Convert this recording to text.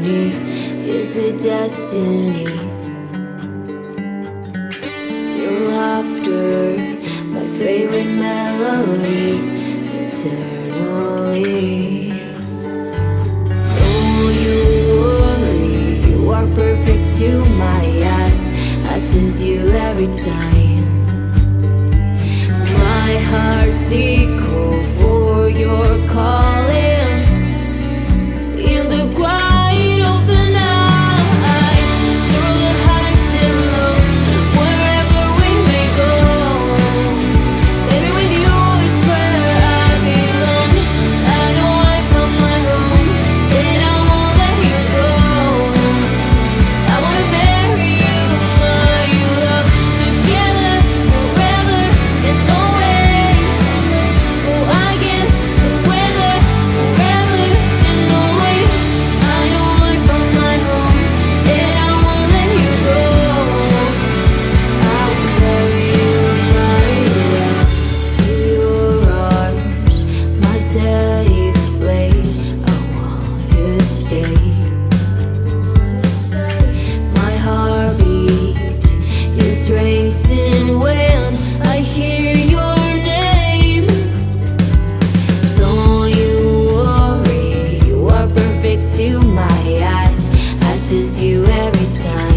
me. Is it destiny? Your laughter, my favorite melody, eternally. Don't you worry, you are perfect to my eyes. I choose you every time. My heart's echo for your calling in the quiet of the night. Through the highs and lows, wherever we may go, baby, with you it's where I belong. I know I found my home, and I won't let you go. I wanna marry you, my love, together forever and always. Oh, I guess the weather forever and always. I know I found my home, and I won't let you go. I will marry you, my love. In your arms, my safe place. I wanna stay. My heartbeat is racing when I hear your name. Don't you worry, you are perfect to my eyes. I choose you every time.